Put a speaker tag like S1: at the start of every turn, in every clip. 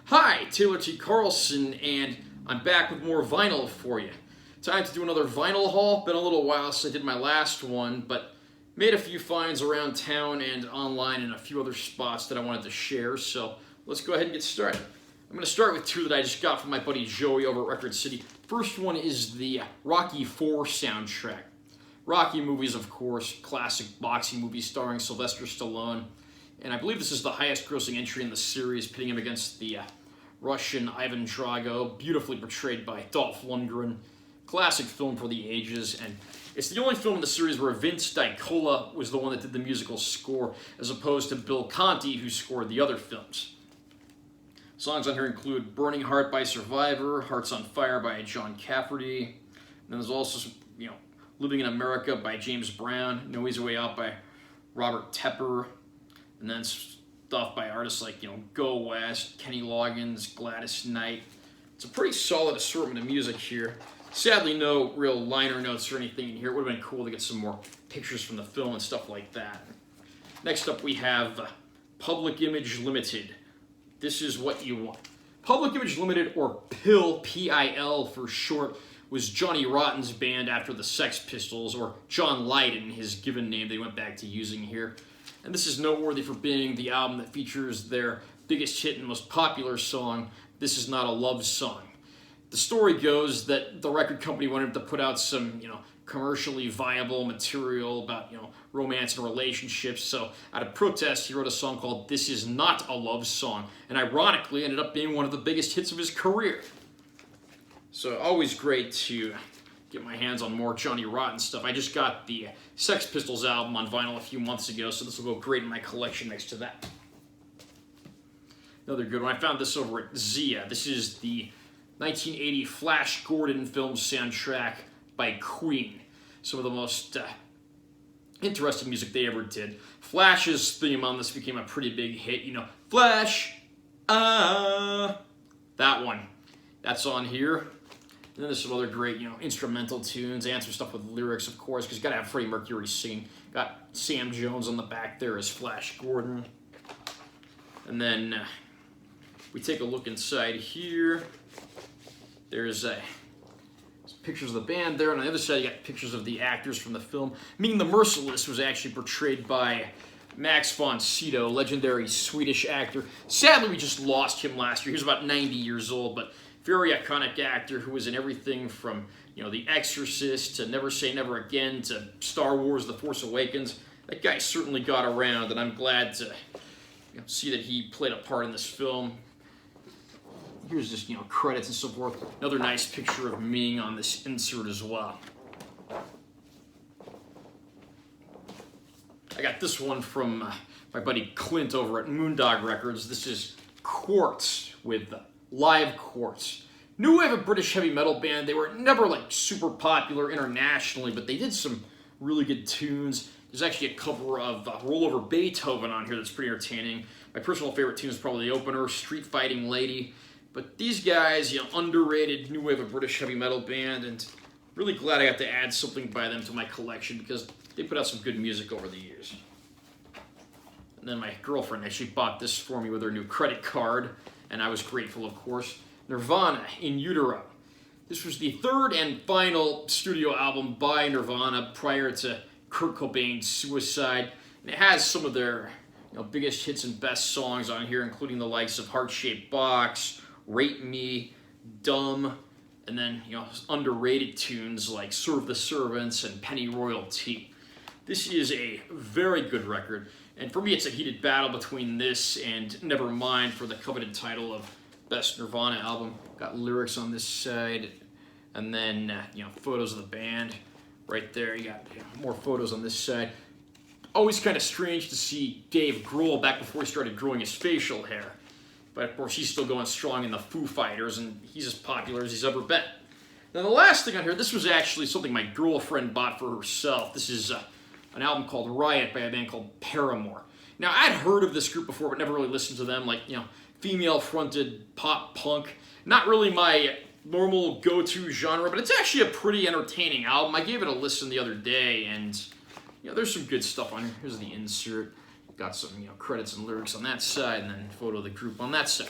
S1: Hi, Taylor T. Carlson, and I'm back with more vinyl for you. Time to do another vinyl haul. Been a little while since I did my last one, but made a few finds around town and online and a few other spots that I wanted to share, so let's go ahead and get started. I'm going to start with two that I just got from my buddy Joey over at Record City. First one is the Rocky IV soundtrack. Rocky movies, of course, classic boxing movies starring Sylvester Stallone. And I believe this is the highest grossing entry in the series, pitting him against the Russian Ivan Drago, beautifully portrayed by Dolph Lundgren. Classic film for the ages, and it's the only film in the series where Vince DiCola was the one that did the musical score, as opposed to Bill Conti, who scored the other films. Songs on here include Burning Heart by Survivor, Hearts on Fire by John Cafferty, and then there's also, Living in America by James Brown, No Easy Way Out by Robert Tepper, and then stuff by artists like, Go West, Kenny Loggins, Gladys Knight. It's a pretty solid assortment of music here. Sadly, no real liner notes or anything in here. It would have been cool to get some more pictures from the film and stuff like that. Next up, we have Public Image Limited. This is what you want. Public Image Limited, or PIL, P-I-L for short, was Johnny Rotten's band after the Sex Pistols, or John Lydon, his given name they went back to using here. And this is noteworthy for being the album that features their biggest hit and most popular song, This Is Not a Love Song. The story goes that the record company wanted to put out some, commercially viable material about, romance and relationships. So out of protest, he wrote a song called This Is Not a Love Song, and ironically ended up being one of the biggest hits of his career. So always great to get my hands on more Johnny Rotten stuff. I just got the Sex Pistols album on vinyl a few months ago, so this will go great in my collection next to that. Another good one, I found this over at Zia. This is the 1980 Flash Gordon film soundtrack by Queen. Some of the most interesting music they ever did. Flash's theme on this became a pretty big hit. Flash, that one. That's on here. And then there's some other great, instrumental tunes and some stuff with lyrics, of course, because you got to have Freddie Mercury singing. Got Sam Jones on the back there as Flash Gordon. And then we take a look inside here. There's pictures of the band there. And on the other side, you got pictures of the actors from the film. Meaning the Merciless was actually portrayed by Max von Sydow, legendary Swedish actor. Sadly, we just lost him last year. He was about 90 years old, but very iconic actor who was in everything from, The Exorcist to Never Say Never Again to Star Wars: The Force Awakens. That guy certainly got around, and I'm glad to see that he played a part in this film. Here's just, credits and so forth. Another nice picture of Ming on this insert as well. I got this one from my buddy Clint over at Moondog Records. This is Quartz with Live Quartz. New wave of British heavy metal band. They were never super popular internationally, but they did some really good tunes. There's actually a cover of Roll Over Beethoven on here that's pretty entertaining. My personal favorite tune is probably the opener, Street Fighting Lady. But these guys, underrated new wave of British heavy metal band, and really glad I got to add something by them to my collection because they put out some good music over the years. And then my girlfriend actually bought this for me with her new credit card, and I was grateful, of course. Nirvana, In Utero. This was the third and final studio album by Nirvana prior to Kurt Cobain's suicide, and it has some of their biggest hits and best songs on here, including the likes of Heart-Shaped Box, Rate Me, Dumb, and then underrated tunes like Serve the Servants and Penny Royalty. This is a very good record, and for me it's a heated battle between this and Nevermind for the coveted title of Best Nirvana Album. Got lyrics on this side, and then photos of the band right there. You got more photos on this side. Always kind of strange to see Dave Grohl back before he started growing his facial hair. But of course, he's still going strong in the Foo Fighters, and he's as popular as he's ever been. Now, the last thing on here, this was actually something my girlfriend bought for herself. This is an album called Riot by a band called Paramore. Now, I'd heard of this group before, but never really listened to them. Female-fronted pop punk. Not really my normal go-to genre, but it's actually a pretty entertaining album. I gave it a listen the other day, and there's some good stuff on here. Here's the insert. Got some credits and lyrics on that side, and then a photo of the group on that side.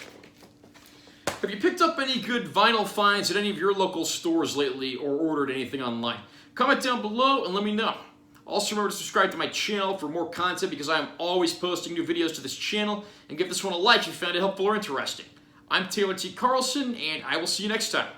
S1: Have you picked up any good vinyl finds at any of your local stores lately or ordered anything online? Comment down below and let me know. Also remember to subscribe to my channel for more content because I am always posting new videos to this channel, and give this one a like if you found it helpful or interesting. I'm Taylor T. Carlson, and I will see you next time.